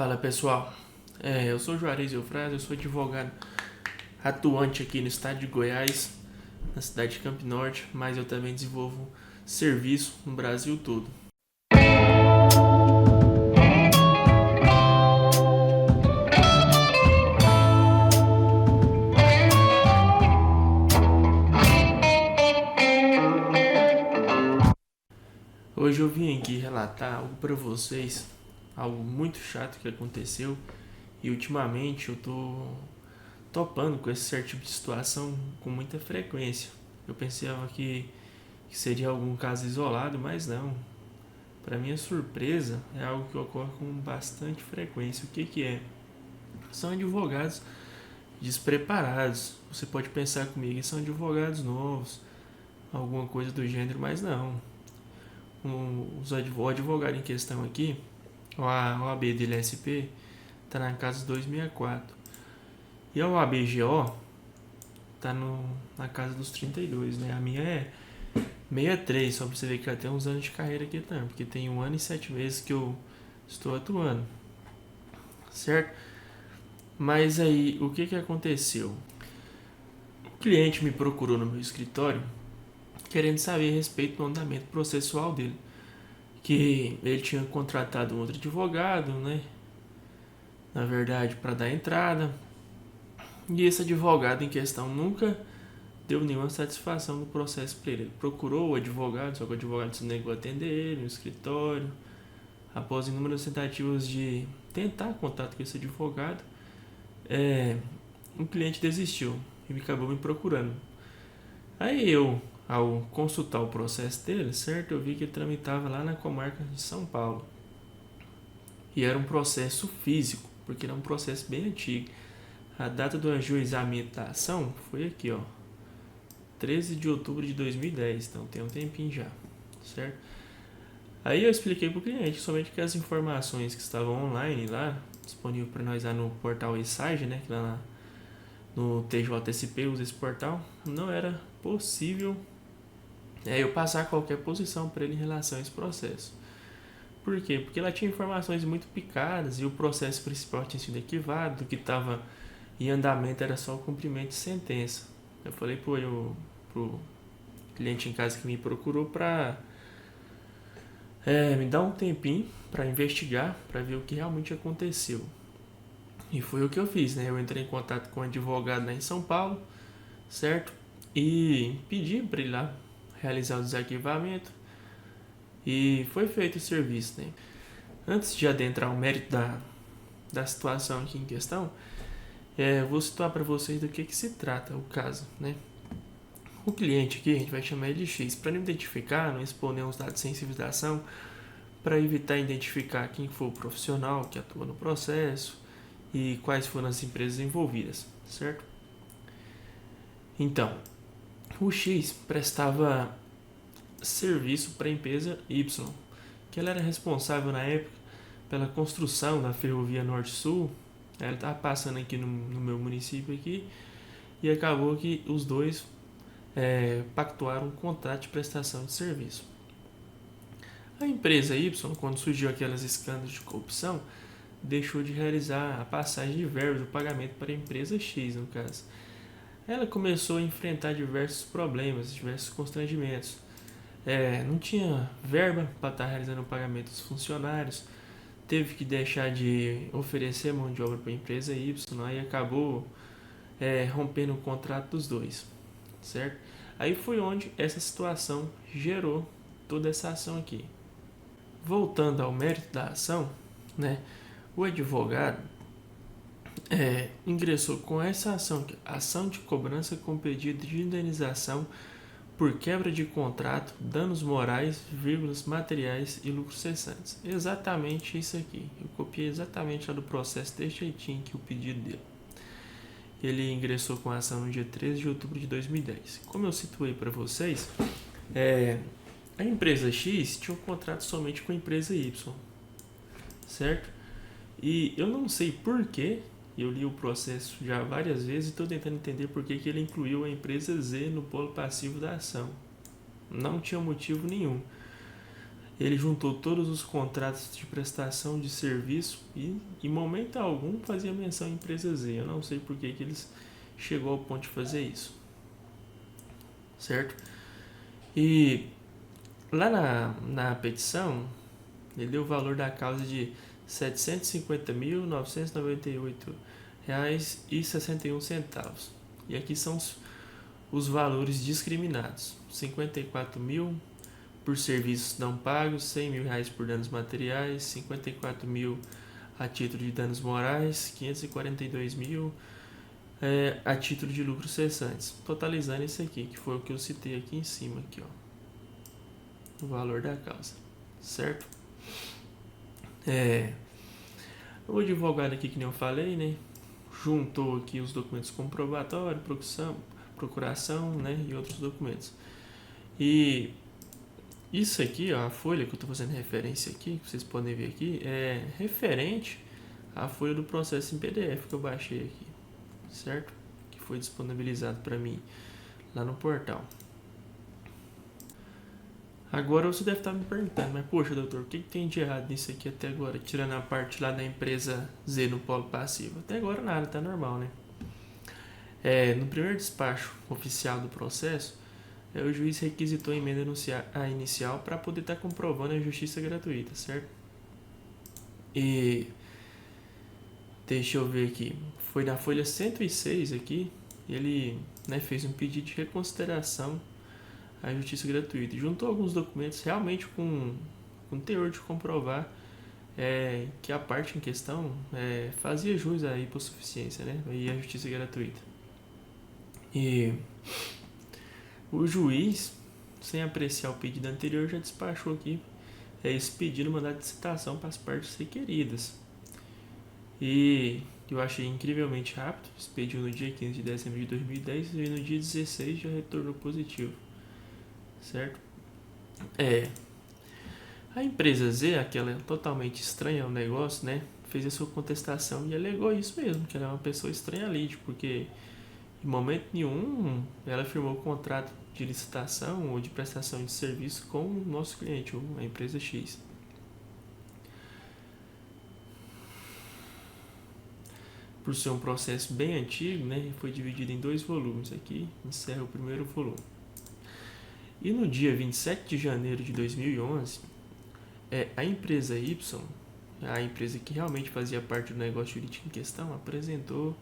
Fala pessoal, eu sou Juarez Eufrásio, eu sou advogado atuante aqui no estado de Goiás, na cidade de Campo Norte, mas eu também desenvolvo serviço no Brasil todo. Hoje eu vim aqui relatar algo para vocês, algo muito chato que aconteceu e ultimamente eu tô topando com esse certo tipo de situação com muita frequência. Eu pensava que seria algum caso isolado, mas não. Para minha surpresa, é algo que ocorre com bastante frequência. O que é? São advogados despreparados. Você pode pensar comigo que são advogados novos, alguma coisa do gênero, mas não. O advogado em questão aqui, o OAB dele SP, está na casa 264. E a OAB-GO está na casa dos 32, né? A minha é 63, só para você ver que já tem uns anos de carreira aqui também, porque tem 1 ano e 7 meses que eu estou atuando, certo? Mas aí, o que aconteceu? O cliente me procurou no meu escritório querendo saber a respeito do andamento processual dele, que ele tinha contratado um outro advogado, né? Na verdade, para dar entrada, e esse advogado em questão nunca deu nenhuma satisfação no processo para ele. Ele procurou o advogado, só que o advogado se negou a atender ele no escritório. Após inúmeras tentativas de tentar contato com esse advogado, o cliente desistiu e acabou me procurando. Aí eu, ao consultar o processo dele, certo, eu vi que ele tramitava lá na comarca de São Paulo. E era um processo físico, porque era um processo bem antigo. A data do ajuizamento da ação foi aqui, ó, 13 de outubro de 2010, então tem um tempinho já, certo? Aí eu expliquei para o cliente somente que as informações que estavam online lá, disponível para nós lá no portal eSage, né, que lá no TJSP usa esse portal, não era possível eu passar qualquer posição para ele em relação a esse processo. Por quê? Porque ela tinha informações muito picadas e o processo principal tinha sido arquivado, o que estava em andamento era só o cumprimento de sentença. Eu falei pro cliente em casa que me procurou para me dar um tempinho para investigar, para ver o que realmente aconteceu. E foi o que eu fiz, né? Eu entrei em contato com um advogado lá em São Paulo, certo? E pedi para ele lá realizar o desarquivamento e foi feito o serviço, né? Antes de adentrar o mérito da situação aqui em questão, vou situar para vocês do que se trata o caso, né? O cliente aqui, a gente vai chamar ele de X, para não identificar, não exponer os dados sensíveis da ação, para evitar identificar quem foi o profissional que atua no processo e quais foram as empresas envolvidas, certo? Então, o X prestava serviço para a empresa Y, que ela era responsável na época pela construção da ferrovia Norte-Sul. Ela estava passando aqui no meu município aqui e acabou que os dois pactuaram um contrato de prestação de serviço. A empresa Y, quando surgiu aqueles escândalos de corrupção, deixou de realizar a passagem de verbas, o pagamento para a empresa X, no caso. Ela começou a enfrentar diversos problemas, diversos constrangimentos. Não tinha verba para estar realizando o pagamento dos funcionários, teve que deixar de oferecer mão de obra para a empresa Y, aí acabou rompendo o contrato dos dois, certo? Aí foi onde essa situação gerou toda essa ação aqui. Voltando ao mérito da ação, né, o advogado ingressou com essa ação de cobrança com pedido de indenização por quebra de contrato, danos morais, vírgulas, materiais e lucros cessantes. Exatamente isso aqui. Eu copiei exatamente lá do processo desse jeitinho que o pedido dele. Ele ingressou com a ação no dia 13 de outubro de 2010. Como eu situei para vocês, a empresa X tinha um contrato somente com a empresa Y, certo? E eu não sei porquê, eu li o processo já várias vezes e estou tentando entender por que ele incluiu a empresa Z no polo passivo da ação. Não tinha motivo nenhum. ele juntou todos os contratos de prestação de serviço e em momento algum fazia menção à empresa Z. Eu não sei por que eles chegou ao ponto de fazer isso, certo? E lá na petição, ele deu o valor da causa de R$ 750.998,61. E aqui são os valores discriminados: 54.000 por serviços não pagos, R$ 100.000 por danos materiais, 54.000 a título de danos morais, 542.000 a título de lucros cessantes, totalizando esse aqui, que foi o que eu citei aqui em cima, aqui, ó, o valor da causa, certo? O advogado aqui, que nem eu falei, né, juntou aqui os documentos comprobatórios, procuração, né, e outros documentos. E isso aqui, ó, a folha que eu estou fazendo referência aqui, que vocês podem ver aqui, é referente à folha do processo em PDF que eu baixei aqui, certo? Que foi disponibilizado para mim lá no portal. Agora você deve estar me perguntando, mas poxa, doutor, o que tem de errado nisso aqui até agora? Tirando a parte lá da empresa Z no polo passivo. Até agora nada, tá normal, né? No primeiro despacho oficial do processo, o juiz requisitou a emenda inicial para poder estar comprovando a justiça gratuita, certo? E deixa eu ver aqui, foi na folha 106 aqui, ele, né, fez um pedido de reconsideração à justiça gratuita e juntou alguns documentos realmente com teor de comprovar que a parte em questão fazia jus à hipossuficiência, né, e à justiça gratuita. E o juiz, sem apreciar o pedido anterior, já despachou aqui esse pedido, mandado de citação para as partes requeridas. E eu achei incrivelmente rápido, expediu no dia 15 de dezembro de 2010 e no dia 16 já retornou positivo, certo? A empresa Z, aquela totalmente estranha ao negócio, né, fez a sua contestação e alegou isso mesmo, que ela é uma pessoa estranha à lide, porque em momento nenhum ela firmou contrato de licitação ou de prestação de serviço com o nosso cliente, a empresa X. Por ser um processo bem antigo, né, foi dividido em 2 volumes. Aqui encerra o primeiro volume. E no dia 27 de janeiro de 2011, a empresa Y, a empresa que realmente fazia parte do negócio jurídico em questão, apresentou,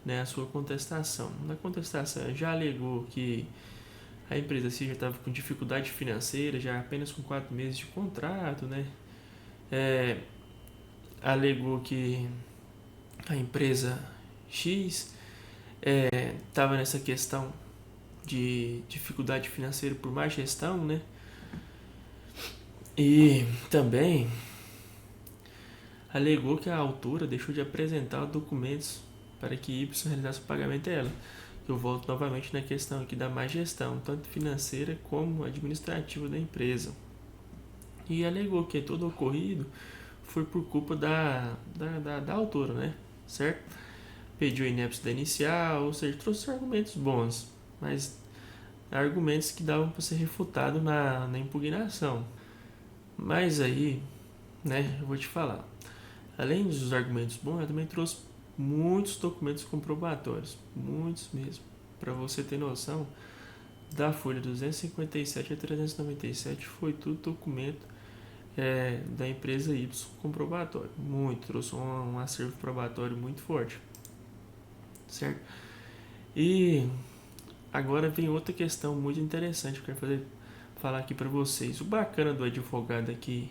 né, a sua contestação. Na contestação já alegou que a empresa já estava com dificuldade financeira, já apenas com 4 meses de contrato, né? Alegou que a empresa X estava nessa questão de dificuldade financeira por má gestão, né? E também alegou que a autora deixou de apresentar documentos para que Y realizasse o pagamento dela. Eu volto novamente na questão aqui da má gestão, tanto financeira como administrativa da empresa. E alegou que todo o ocorrido foi por culpa da autora, né? Certo? Pediu a inépcia da inicial, ou seja, trouxe argumentos bons, mas argumentos que davam para ser refutado na impugnação. Mas aí, né, eu vou te falar, além dos argumentos bons, eu também trouxe muitos documentos comprobatórios, muitos mesmo, para você ter noção. Da folha 257 a 397 foi tudo documento da empresa Y comprobatório, trouxe um acervo probatório muito forte, certo? E agora vem outra questão muito interessante que eu quero falar aqui para vocês. O bacana do advogado aqui,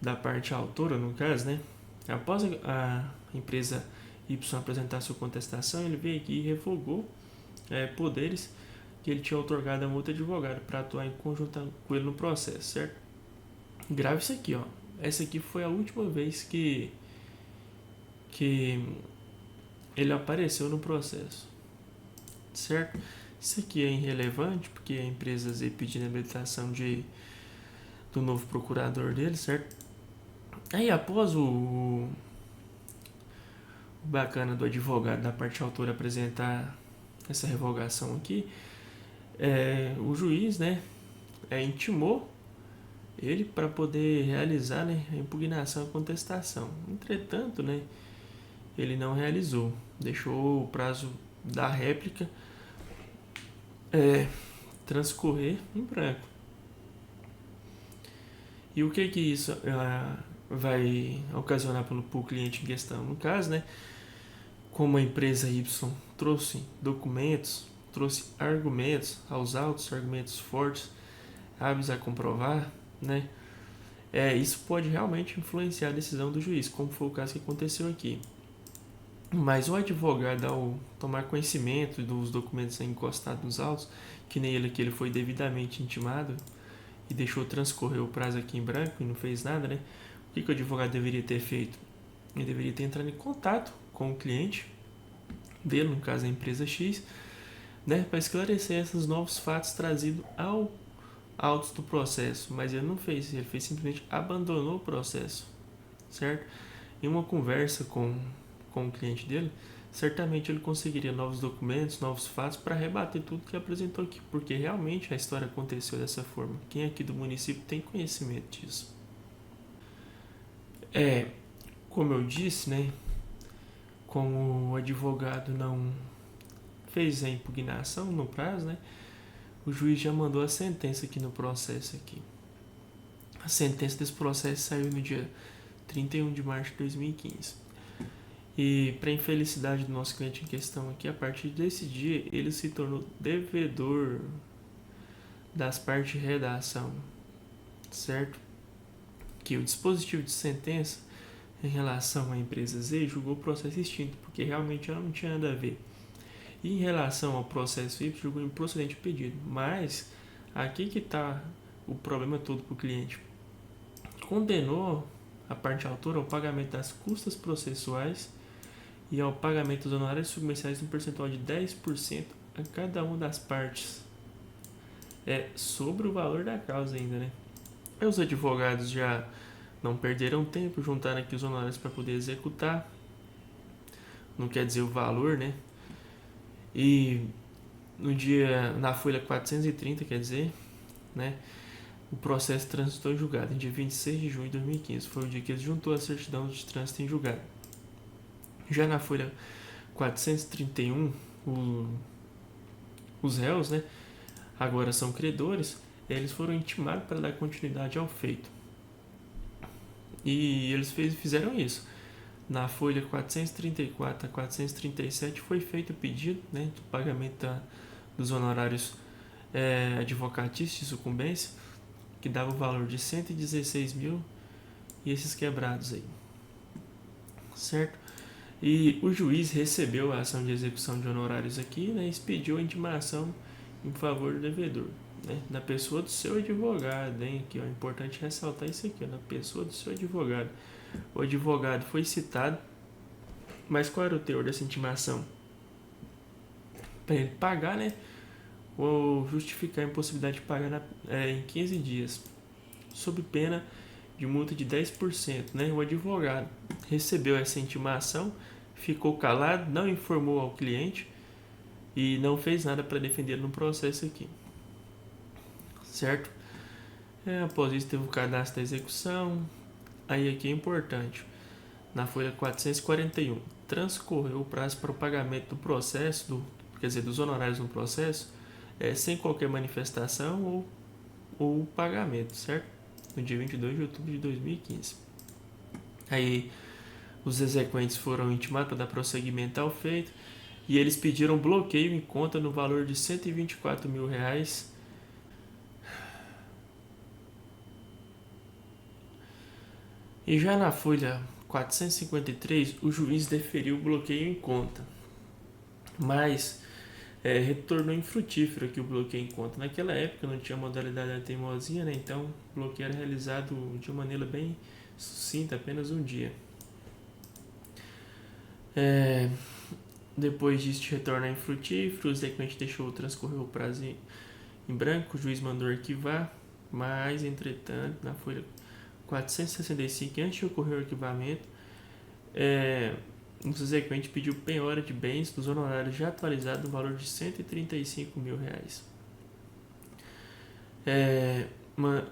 da parte autora no caso, né, após a empresa Y apresentar sua contestação, ele veio aqui e revogou poderes que ele tinha outorgado a outro advogado para atuar em conjunto com ele no processo, certo? Grave isso aqui, ó. Essa aqui foi a última vez que ele apareceu no processo, certo? Isso aqui é irrelevante porque a empresa Z pedindo a habilitação do novo procurador dele, certo? Aí após o bacana do advogado da parte autora apresentar essa revogação aqui, o juiz, né, intimou ele para poder realizar, né, a impugnação e contestação. Entretanto, né, ele não realizou, deixou o prazo da réplica transcorrer em branco. E o que isso vai ocasionar para o cliente em questão? No caso, né, como a empresa Y trouxe documentos, trouxe argumentos aos autos, argumentos fortes, hábeis a comprovar, né, isso pode realmente influenciar a decisão do juiz, como foi o caso que aconteceu aqui. Mas o advogado, ao tomar conhecimento dos documentos encostados nos autos, que nem ele aqui, ele foi devidamente intimado e deixou transcorrer o prazo aqui em branco e não fez nada, né? O que o advogado deveria ter feito? Ele deveria ter entrado em contato com o cliente dele, no caso a empresa X, né, para esclarecer esses novos fatos trazidos ao autos do processo, mas ele não fez, ele fez simplesmente abandonou o processo, certo? Em uma conversa com o cliente dele, certamente ele conseguiria novos documentos, novos fatos para rebater tudo que apresentou aqui, porque realmente a história aconteceu dessa forma. Quem aqui do município tem conhecimento disso? Como eu disse, né, como o advogado não fez a impugnação no prazo, né, o juiz já mandou a sentença aqui no processo aqui. A sentença desse processo saiu no dia 31 de março de 2015. E, para infelicidade do nosso cliente em questão aqui, a partir desse dia, ele se tornou devedor das partes de redação, certo? Que o dispositivo de sentença em relação à empresa Z julgou o processo extinto, porque realmente ela não tinha nada a ver. E em relação ao processo Y, julgou improcedente o pedido. Mas aqui que está o problema todo para o cliente. Condenou a parte autora ao pagamento das custas processuais e ao pagamento dos honorários submenciais no percentual de 10% a cada uma das partes. Sobre o valor da causa ainda, né? E os advogados já não perderam tempo, juntaram aqui os honorários para poder executar. Não quer dizer o valor, né? E na folha 430, quer dizer, né? O processo transitou em julgado em dia 26 de junho de 2015. Foi o dia que eles juntou a certidão de trânsito em julgado. Já na folha 431, os réus, né, agora são credores, eles foram intimados para dar continuidade ao feito. E eles fizeram isso. Na folha 434 a 437 foi feito o pedido, né, do pagamento dos honorários advocatícios de sucumbência, que dava o valor de 116 mil e esses quebrados aí, certo? E o juiz recebeu a ação de execução de honorários aqui, né, e expediu a intimação em favor do devedor, né, na pessoa do seu advogado, hein? Aqui, ó, é importante ressaltar isso aqui, ó, na pessoa do seu advogado. O advogado foi citado, mas qual era o teor dessa intimação? Para ele pagar, né, ou justificar a impossibilidade de pagar em 15 dias, sob pena de multa de 10%, né? O advogado recebeu essa intimação, ficou calado, não informou ao cliente e não fez nada para defender no processo aqui, certo? Após isso teve o cadastro da execução. Aí aqui é importante, na folha 441, transcorreu o prazo para o pagamento do processo, dos honorários no processo, sem qualquer manifestação ou pagamento, certo? No dia 22 de outubro de 2015. Aí os exequentes foram intimados para dar prosseguimento ao feito e eles pediram bloqueio em conta no valor de R$124 mil. E já na folha 453, o juiz deferiu o bloqueio em conta, mas retornou infrutífero aqui o bloqueio em conta. Naquela época não tinha modalidade da teimosia, né? Então o bloqueio era realizado de uma maneira bem sucinta, apenas um dia. Depois disso de retornar infrutífero, o exequente deixou transcorrer o prazo em branco, o juiz mandou arquivar, mas entretanto na folha 465, antes de ocorrer o arquivamento, o exequente pediu penhora de bens dos honorários já atualizados no valor de R$135 mil.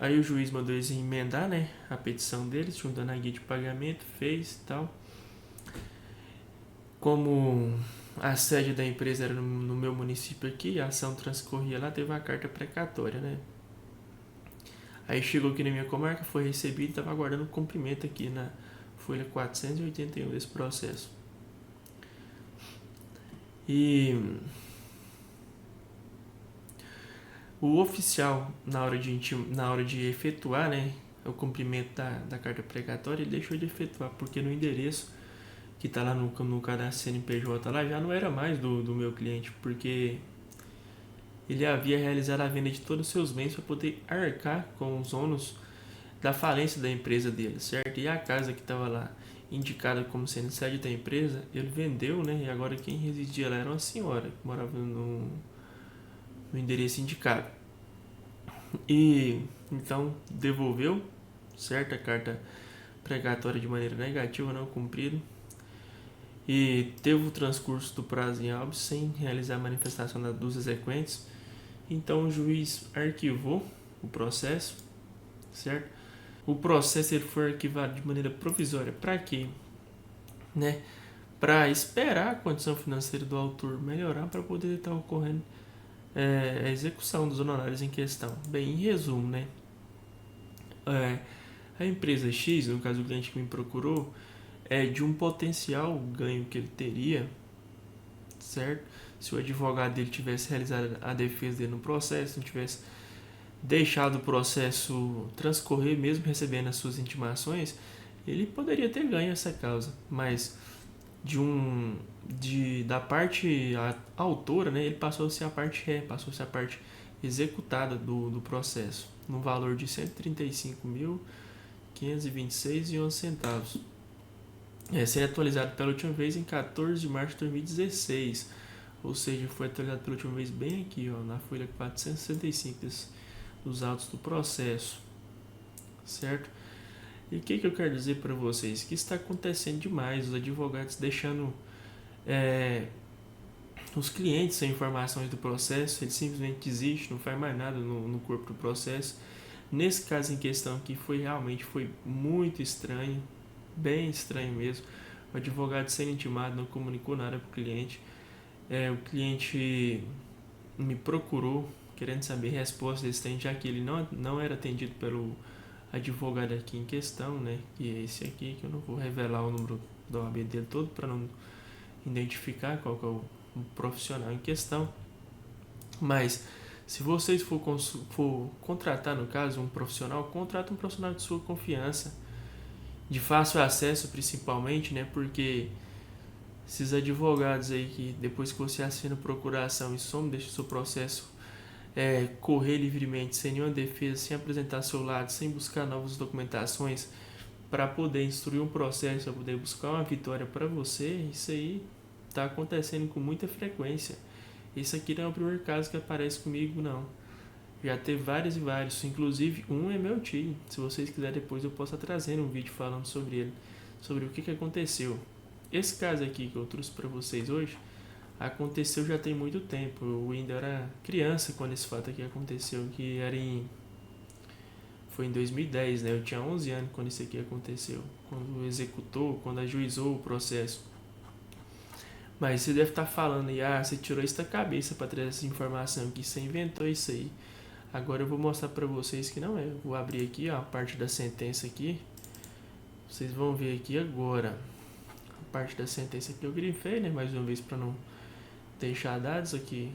Aí o juiz mandou eles emendar, né, a petição deles, juntando a guia de pagamento, fez e tal. Como a sede da empresa era no meu município aqui, a ação transcorria lá, teve uma carta precatória, né? Aí chegou aqui na minha comarca, foi recebido e estava aguardando cumprimento aqui na folha 481 desse processo. E o oficial, na hora de efetuar, né, o cumprimento da carta precatória, ele deixou de efetuar, porque no endereço que está lá no cadastro CNPJ lá, já não era mais do meu cliente, porque ele havia realizado a venda de todos os seus bens para poder arcar com os ônus da falência da empresa dele, certo? E a casa que estava lá indicada como sendo sede da empresa, ele vendeu, né? E agora quem residia lá era uma senhora que morava no endereço indicado. E então devolveu, certo? A carta precatória de maneira negativa, não cumprida. E teve o transcurso do prazo em óbitos sem realizar a manifestação dos exequentes. Então o juiz arquivou o processo, certo? O processo ele foi arquivado de maneira provisória. Para quê? Né? Para esperar a condição financeira do autor melhorar para poder estar ocorrendo a execução dos honorários em questão. Bem, em resumo, né? A empresa X, no caso o cliente que me procurou, de um potencial ganho que ele teria, certo? Se o advogado dele tivesse realizado a defesa dele no processo, não tivesse deixado o processo transcorrer mesmo recebendo as suas intimações, ele poderia ter ganho essa causa, mas da parte autora, né, ele passou a ser a parte passou a ser a parte executada do processo, no valor de R$ 135.526,11. Sendo atualizado pela última vez em 14 de março de 2016, ou seja, foi atualizado pela última vez bem aqui, ó, na folha 465 dos autos do processo, certo? E o que eu quero dizer para vocês? Que está acontecendo demais, os advogados deixando os clientes sem informações do processo, ele simplesmente desiste, não faz mais nada no corpo do processo. Nesse caso em questão aqui foi muito estranho, bem estranho mesmo. O advogado sendo intimado não comunicou nada para o cliente. O cliente me procurou querendo saber respostas desse tempo, já que ele não era atendido pelo advogado aqui em questão, né? Que é esse aqui, que eu não vou revelar o número da OAB dele todo para não identificar qual que é o profissional em questão. Mas se vocês for contratar, no caso, um profissional, contrata um profissional de sua confiança, de fácil acesso principalmente, né? Porque esses advogados aí que depois que você assina procuração e some, deixa o seu processo correr livremente, sem nenhuma defesa, sem apresentar seu lado, sem buscar novas documentações para poder instruir um processo, para poder buscar uma vitória para você, isso aí está acontecendo com muita frequência. Isso aqui não é o primeiro caso que aparece comigo, não. Já teve vários e vários, inclusive um é meu tio. Se vocês quiserem depois eu posso trazer um vídeo falando sobre ele, sobre o que aconteceu. Esse caso aqui que eu trouxe para vocês hoje, aconteceu já tem muito tempo. Eu ainda era criança quando esse fato aqui aconteceu, que foi em 2010, né? Eu tinha 11 anos quando isso aqui aconteceu, quando ajuizou o processo. Mas você deve estar falando aí, você tirou isso da cabeça para trazer essa informação aqui, você inventou isso aí. Agora eu vou mostrar para vocês que não é. Eu vou abrir aqui, ó, a parte da sentença aqui. Vocês vão ver aqui agora. A parte da sentença aqui eu grifei, né? Mais uma vez para não deixar dados aqui.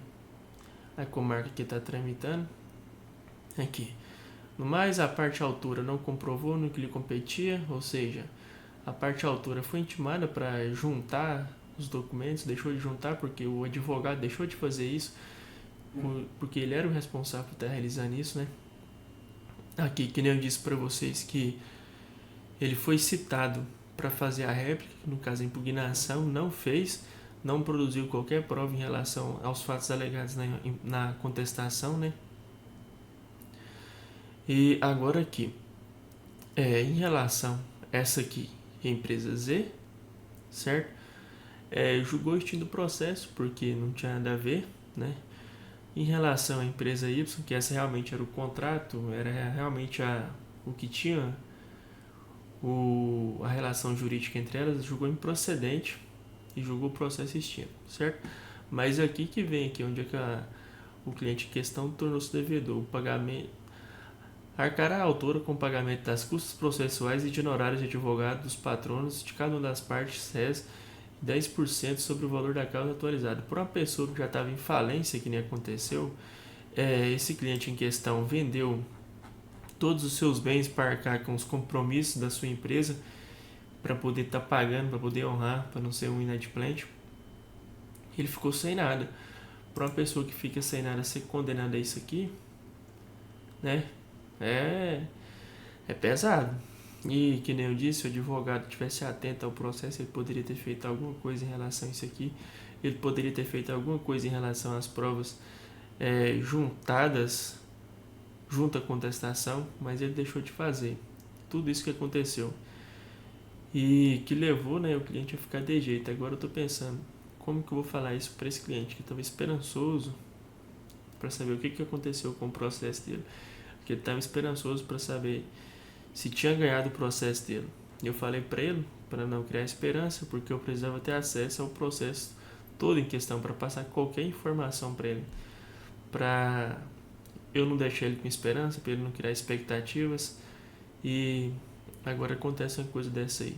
A comarca que está tramitando. Aqui. No mais, a parte autora não comprovou no que lhe competia, ou seja, a parte autora foi intimada para juntar os documentos, deixou de juntar porque o advogado deixou de fazer isso, porque ele era o responsável por estar realizando isso, né? Aqui, que nem eu disse para vocês, que ele foi citado para fazer a réplica, no caso a impugnação, não fez, não produziu qualquer prova em relação aos fatos alegados na contestação, né? E agora aqui, em relação a essa aqui, a empresa Z, certo? Julgou extinto o processo, porque não tinha nada a ver, né? Em relação à empresa Y, que essa realmente era o contrato, era realmente o que tinha a relação jurídica entre elas, julgou improcedente e julgou o processo extinto, certo? Mas aqui que vem aqui onde é que o cliente em questão tornou-se devedor, o pagamento arcar a autora com o pagamento das custas processuais e de honorários de advogado dos patronos de cada uma das partes réis 10% sobre o valor da causa atualizada. Por uma pessoa que já estava em falência, que nem aconteceu, esse cliente em questão vendeu todos os seus bens para arcar com os compromissos da sua empresa para poder estar pagando, para poder honrar, para não ser um inadimplente. Ele ficou sem nada. Para uma pessoa que fica sem nada ser condenada a isso aqui, né? É pesado. E, que nem eu disse, se o advogado tivesse atento ao processo, ele poderia ter feito alguma coisa em relação a isso aqui. Ele poderia ter feito alguma coisa em relação às provas juntadas junto à contestação, mas ele deixou de fazer. Tudo isso que aconteceu. E que levou, né, o cliente a ficar de jeito. Agora eu estou pensando, como que eu vou falar isso para esse cliente que estava esperançoso para saber o que aconteceu com o processo dele. Porque ele estava esperançoso para saber se tinha ganhado o processo dele. Eu falei para ele, para não criar esperança, porque eu precisava ter acesso ao processo todo em questão, para passar qualquer informação para ele. Para eu não deixar ele com esperança, para ele não criar expectativas. E agora acontece uma coisa dessa aí.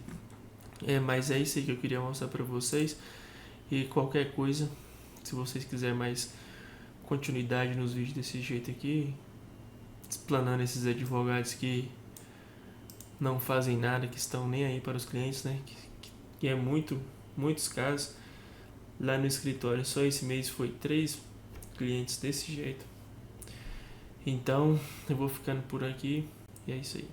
Mas é isso aí que eu queria mostrar para vocês. E qualquer coisa, se vocês quiserem mais continuidade nos vídeos desse jeito aqui, explanando esses advogados que não fazem nada, que estão nem aí para os clientes, né? Que é muitos casos. Lá no escritório, só esse mês foi 3 clientes desse jeito. Então, eu vou ficando por aqui e é isso aí.